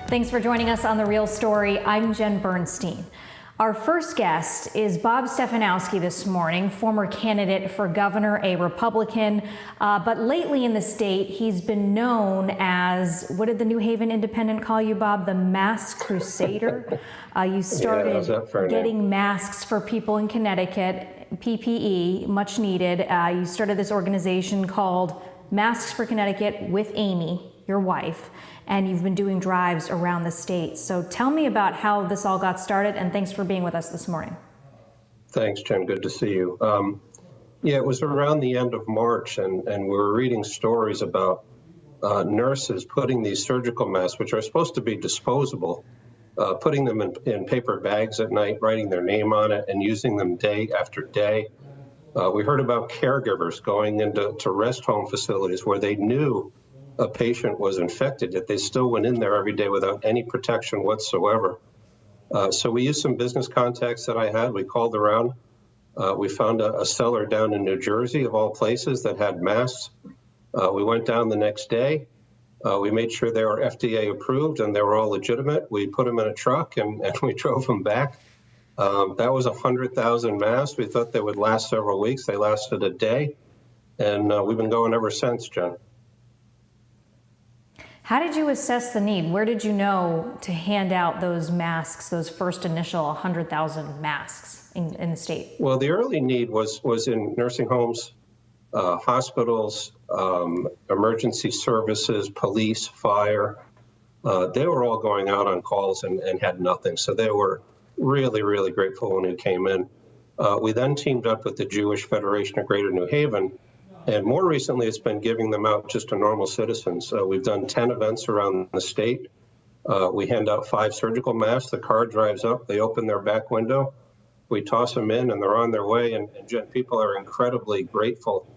Thanks for joining us on The Real Story. I'm Jen Bernstein. Our first guest is Bob Stefanowski this morning, former candidate for governor, a Republican. But lately in the state, he's been known as, what did the New Haven Independent call you, Bob? The Mask Crusader. You started getting masks for people in Connecticut, PPE, much needed. You started this organization called Masks for Connecticut with Amy, your wife, and you've been doing drives around the state. So tell me about how this all got started, and thanks for being with us this morning. Thanks, Jen. Good to see you. Yeah, it was around the end of March, and we were reading stories about nurses putting these surgical masks, which are supposed to be disposable, putting them in paper bags at night, writing their name on it, and using them day after day. We heard about caregivers going into rest home facilities where they knew a patient was infected, yet they still went in there every day without any protection whatsoever. So we used some business contacts that I had. We called around. We found a seller down in New Jersey, of all places, that had masks. We went down the next day. We made sure they were FDA approved and they were all legitimate. We put them in a truck and we drove them back. That was 100,000 masks. We thought they would last several weeks. They lasted a day. And we've been going ever since, Jen. How did you assess the need? Where did you know to hand out those masks, those first initial 100,000 masks in the state? Well, the early need was in nursing homes, hospitals, emergency services, police, fire. They were all going out on calls and had nothing. So they were really, really grateful when it came in. We then teamed up with the Jewish Federation of Greater New Haven. And more recently, it's been giving them out just to normal citizens. We've done 10 events around the state. We hand out 5 surgical masks. The car drives up. They open their back window. We toss them in, and they're on their way. And people are incredibly grateful.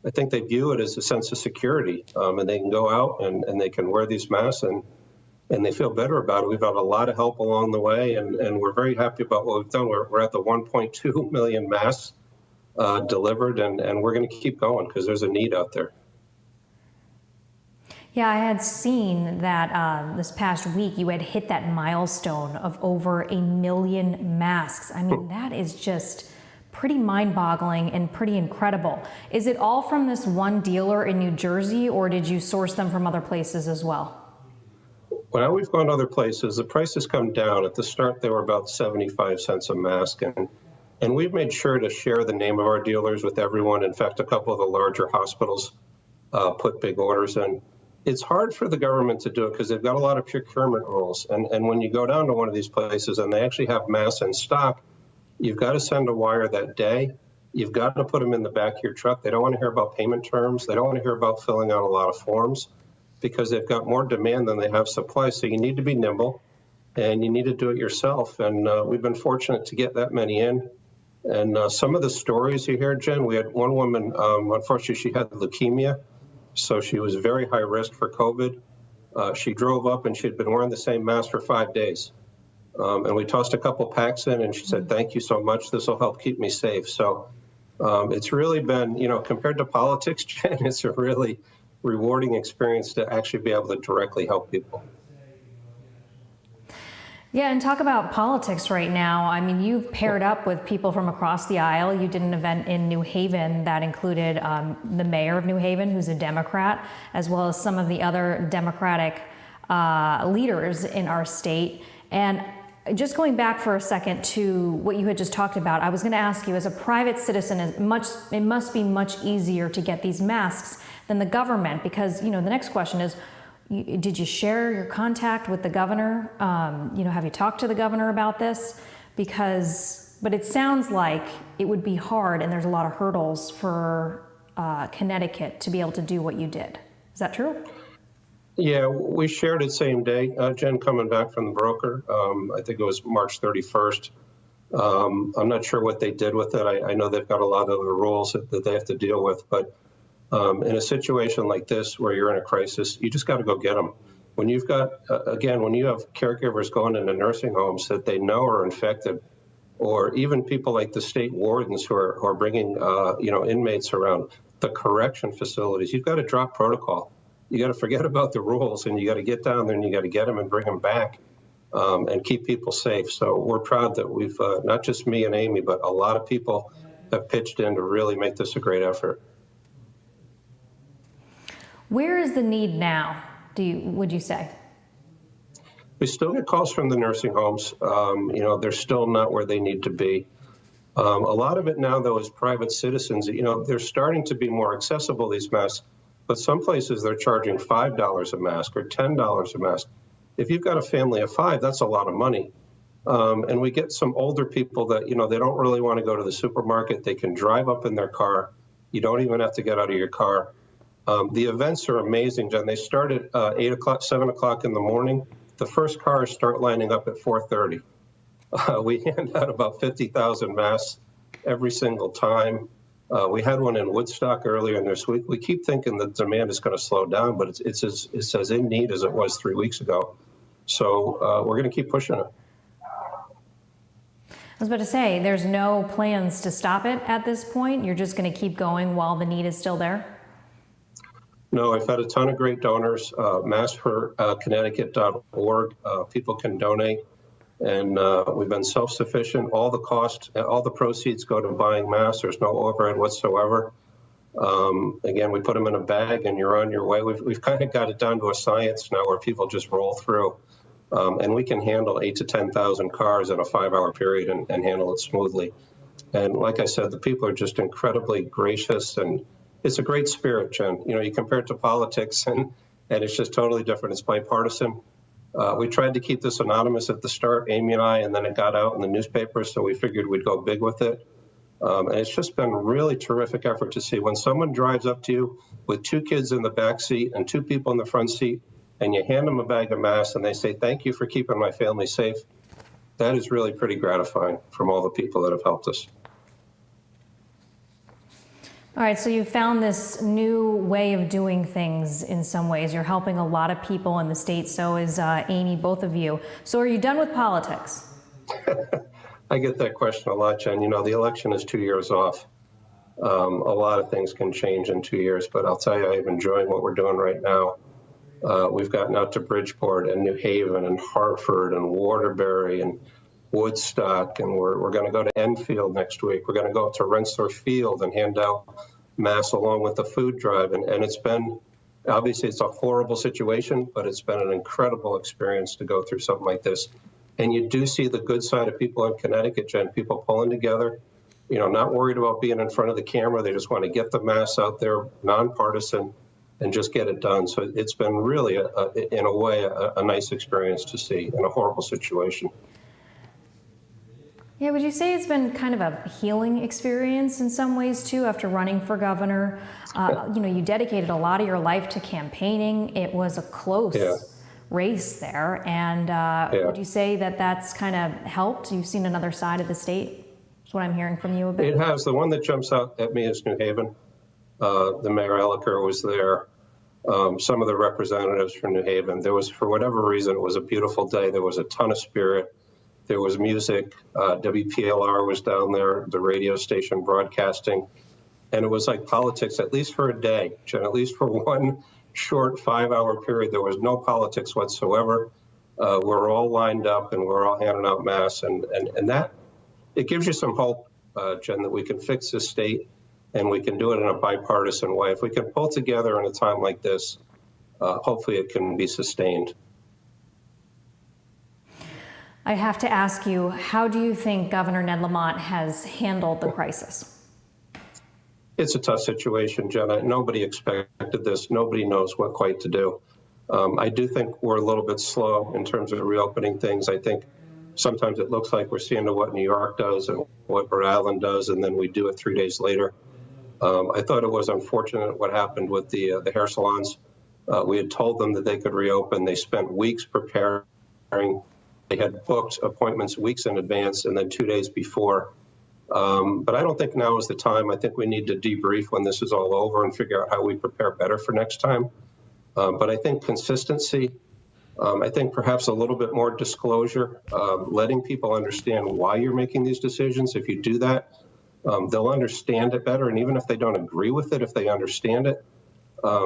I think they view it as a sense of security. And they can go out, and they can wear these masks, and they feel better about it. We've had a lot of help along the way, and we're very happy about what we've done. We're at the 1.2 million masks delivered, and we're going to keep going because there's a need out there. Yeah, I had seen that this past week you had hit that milestone of over 1 million masks. I mean, that is just pretty mind-boggling and pretty incredible. Is it all from this one dealer in New Jersey, or did you source them from other places as well? Well, we've gone other places. The prices come down. At the start, they were about 75 cents a mask, and we've made sure to share the name of our dealers with everyone. In fact, a couple of the larger hospitals put big orders in. It's hard for the government to do it because they've got a lot of procurement rules. And when you go down to one of these places and they actually have masks in stock, you've got to send a wire that day. You've got to put them in the back of your truck. They don't want to hear about payment terms. They don't want to hear about filling out a lot of forms because they've got more demand than they have supply. So you need to be nimble and you need to do it yourself. And we've been fortunate to get that many in. And some of the stories you hear, Jen, we had one woman, unfortunately, she had leukemia, so she was very high risk for COVID. She drove up and she'd been wearing the same mask for 5 days. And we tossed a couple packs in and she said, "Thank you so much. This will help keep me safe." So it's really been, compared to politics, Jen, it's a really rewarding experience to actually be able to directly help people. Yeah, and talk about politics right now. I mean, you've paired up with people from across the aisle. You did an event in New Haven that included the mayor of New Haven, who's a Democrat, as well as some of the other Democratic leaders in our state. And just going back for a second to what you had just talked about, I was going to ask you, as a private citizen, it must be much easier to get these masks than the government, because, the next question is, did you share your contact with the governor? Have you talked to the governor about this? But it sounds like it would be hard and there's a lot of hurdles for Connecticut to be able to do what you did. Is that true? Yeah, we shared it same day. Jen, coming back from the broker, I think it was March 31st. I'm not sure what they did with it. I know they've got a lot of other rules that they have to deal with, but in a situation like this where you're in a crisis, you just got to go get them. When you've got, when you have caregivers going into nursing homes that they know are infected, or even people like the state wardens who are bringing, inmates around the correction facilities, you've got to drop protocol. you got to forget about the rules and you got to get down there and you got to get them and bring them back and keep people safe. So we're proud that we've, not just me and Amy, but a lot of people have pitched in to really make this a great effort. Where is the need now, would you say? We still get calls from the nursing homes. They're still not where they need to be. A lot of it now, though, is private citizens. They're starting to be more accessible, these masks, but some places they're charging $5 a mask or $10 a mask. If you've got a family of 5, that's a lot of money. And we get some older people that, they don't really want to go to the supermarket. They can drive up in their car. You don't even have to get out of your car. The events are amazing, Jen. They start at 8 o'clock, 7 o'clock in the morning. The first cars start lining up at 4:30. We hand out about 50,000 masks every single time. We had one in Woodstock earlier in this week. We keep thinking that demand is going to slow down, but it's as in need as it was 3 weeks ago. So we're going to keep pushing it. I was about to say, there's no plans to stop it at this point. You're just going to keep going while the need is still there? No, I've had a ton of great donors. Maskforconnecticut.org. People can donate. And we've been self-sufficient. All the proceeds go to buying masks. There's no overhead whatsoever. Again, we put them in a bag and you're on your way. We've kind of got it down to a science now where people just roll through. And we can handle 8,000 to 10,000 cars in a 5-hour period and handle it smoothly. And like I said, the people are just incredibly gracious, and it's a great spirit, Jen. You compare it to politics and it's just totally different. It's bipartisan. We tried to keep this anonymous at the start, Amy and I, and then it got out in the newspapers, so we figured we'd go big with it. And it's just been a really terrific effort to see when someone drives up to you with 2 kids in the back seat and 2 people in the front seat, and you hand them a bag of masks and they say, "Thank you for keeping my family safe." That is really pretty gratifying from all the people that have helped us. All right, so you found this new way of doing things in some ways. You're helping a lot of people in the state. So is Amy, both of you. So are you done with politics? I get that question a lot, Jen. The election is 2 years off. A lot of things can change in 2 years, but I'll tell you, I'm enjoying what we're doing right now. We've gotten out to Bridgeport and New Haven and Hartford and Waterbury and Woodstock, and we're going to go to Enfield next week. We're going to go up to Rensselaer Field and hand out masks along with the food drive. And it's been, obviously it's a horrible situation, but it's been an incredible experience to go through something like this. And you do see the good side of people in Connecticut, Jen, people pulling together, not worried about being in front of the camera. They just want to get the masks out there, nonpartisan, and just get it done. So it's been really, in a way, a nice experience to see in a horrible situation. Yeah, would you say it's been kind of a healing experience in some ways too, after running for governor? You dedicated a lot of your life to campaigning. It was a close race there. And would you say that that's kind of helped? You've seen another side of the state? That's what I'm hearing from you a bit. It has. The one that jumps out at me is New Haven. The Mayor Elliker was there. Some of the representatives from New Haven. There was, for whatever reason, it was a beautiful day. There was a ton of spirit. There was music. WPLR was down there, the radio station broadcasting. And it was like politics, at least for a day, Jen, at least for one short 5-hour period. There was no politics whatsoever. We're all lined up and we're all handing out masks. And that, it gives you some hope, Jen, that we can fix this state and we can do it in a bipartisan way. If we can pull together in a time like this, hopefully it can be sustained. I have to ask you, how do you think Governor Ned Lamont has handled the crisis? It's a tough situation, Jenna. Nobody expected this. Nobody knows what quite to do. I do think we're a little bit slow in terms of reopening things. I think sometimes it looks like we're seeing what New York does and what Rhode Island does, and then we do it 3 days later. I thought it was unfortunate what happened with the hair salons. We had told them that they could reopen. They spent weeks preparing. They had booked appointments weeks in advance and then 2 days before. But I don't think now is the time. I think we need to debrief when this is all over and figure out how we prepare better for next time. But I think consistency, I think perhaps a little bit more disclosure, letting people understand why you're making these decisions. If you do that, they'll understand it better. And even if they don't agree with it, if they understand it,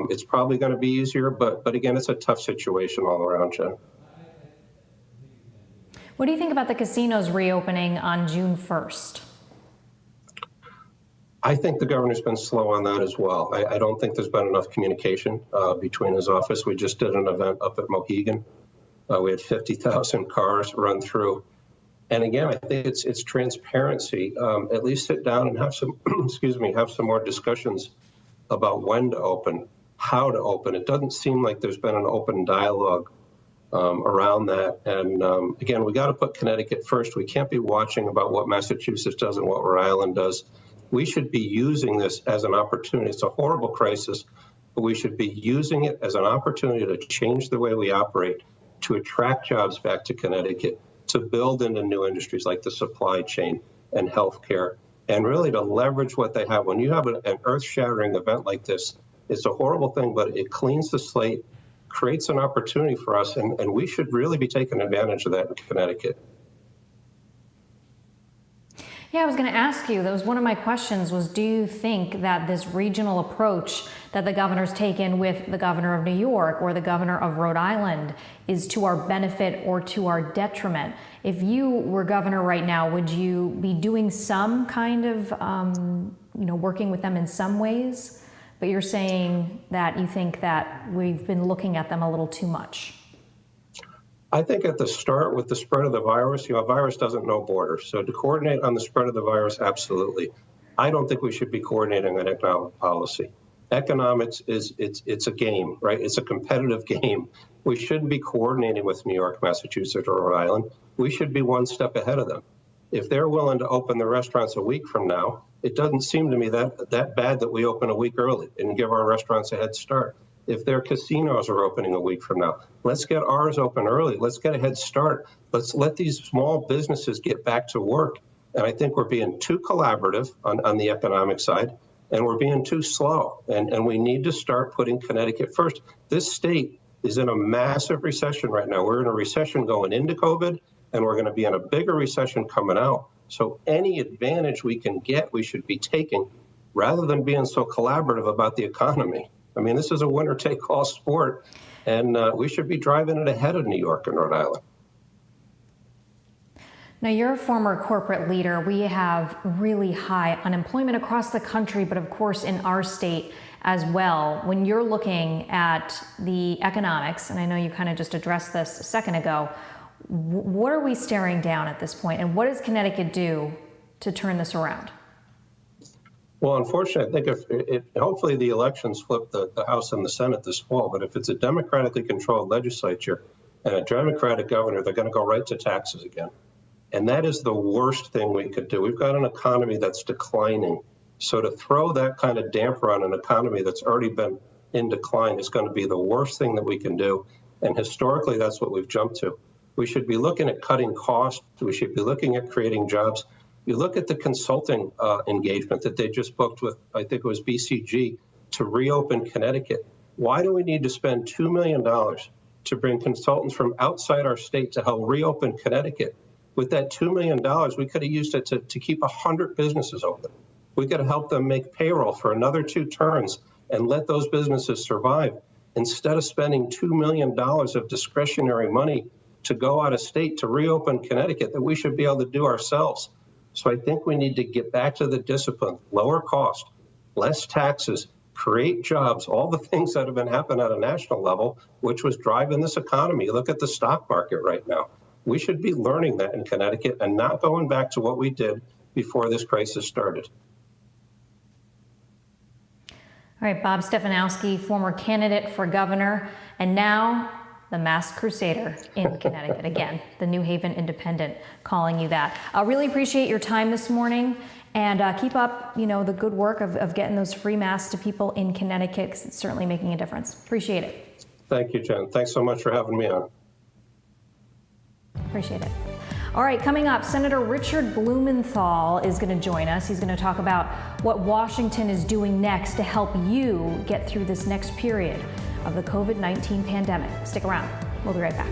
It's probably going to be easier, but again, it's a tough situation all around, Jen. What do you think about the casinos reopening on June 1st? I think the governor's been slow on that as well. I don't think there's been enough communication between his office. We just did an event up at Mohegan. We had 50,000 cars run through. And again, I think it's transparency. At least sit down and have some, have some more discussions about when to open, how to open. It doesn't seem like there's been an open dialogue around that. And again, we got to put Connecticut first. We can't be watching about what Massachusetts does and what Rhode Island does. We should be using this as an opportunity. It's a horrible crisis, but we should be using it as an opportunity to change the way we operate, to attract jobs back to Connecticut, to build into new industries like the supply chain and healthcare, and really to leverage what they have. When you have an earth-shattering event like this, it's a horrible thing, but it cleans the slate, creates an opportunity for us, and we should really be taking advantage of that in Connecticut. Yeah, I was going to ask you, that was one of my questions, was do you think that this regional approach that the governor's taken with the governor of New York or the governor of Rhode Island is to our benefit or to our detriment? If you were governor right now, would you be doing some kind of, working with them in some ways? But you're saying that you think that we've been looking at them a little too much. I think at the start with the spread of the virus, a virus doesn't know borders. So to coordinate on the spread of the virus, absolutely. I don't think we should be coordinating on economic policy. Economics it's a game, right? It's a competitive game. We shouldn't be coordinating with New York, Massachusetts, or Rhode Island. We should be one step ahead of them. If they're willing to open the restaurants a week from now, it doesn't seem to me that bad that we open a week early and give our restaurants a head start. If their casinos are opening a week from now, let's get ours open early. Let's get a head start. Let's let these small businesses get back to work. And I think we're being too collaborative on the economic side, and we're being too slow. And we need to start putting Connecticut first. This state is in a massive recession right now. We're in a recession going into COVID, and we're going to be in a bigger recession coming out. So any advantage we can get, we should be taking, rather than being so collaborative about the economy. I mean, this is a winner-take-all sport, and we should be driving it ahead of New York and Rhode Island. Now, you're a former corporate leader. We have really high unemployment across the country, but of course in our state as well. When you're looking at the economics, and I know you kind of just addressed this a second ago, what are we staring down at this point, and what does Connecticut do to turn this around? Well, unfortunately, I think if hopefully the elections flip the House and the Senate this fall, but if it's a democratically controlled legislature and a Democratic governor, they're going to go right to taxes again. And that is the worst thing we could do. We've got an economy that's declining. So to throw that kind of damper on an economy that's already been in decline is going to be the worst thing that we can do. And historically, that's what we've jumped to. We should be looking at cutting costs. We should be looking at creating jobs. You look at the consulting engagement that they just booked with, I think it was BCG, to reopen Connecticut. Why do we need to spend $2 million to bring consultants from outside our state to help reopen Connecticut? With that $2 million, we could have used it to keep 100 businesses open. We could have helped them make payroll for another 2 turns and let those businesses survive, instead of spending $2 million of discretionary money to go out of state to reopen Connecticut that we should be able to do ourselves. So I think we need to get back to the discipline, lower cost, less taxes, create jobs, all the things that have been happening at a national level, which was driving this economy. Look at the stock market right now. We should be learning that in Connecticut and not going back to what we did before this crisis started. All right, Bob Stefanowski, former candidate for governor, and now the masked crusader in Connecticut. Again, the New Haven Independent calling you that. I really appreciate your time this morning, and keep up, the good work of getting those free masks to people in Connecticut, because it's certainly making a difference. Appreciate it. Thank you, Jen. Thanks so much for having me on. Appreciate it. All right, coming up, Senator Richard Blumenthal is going to join us. He's going to talk about what Washington is doing next to help you get through this next period of the COVID-19 pandemic. Stick around. We'll be right back.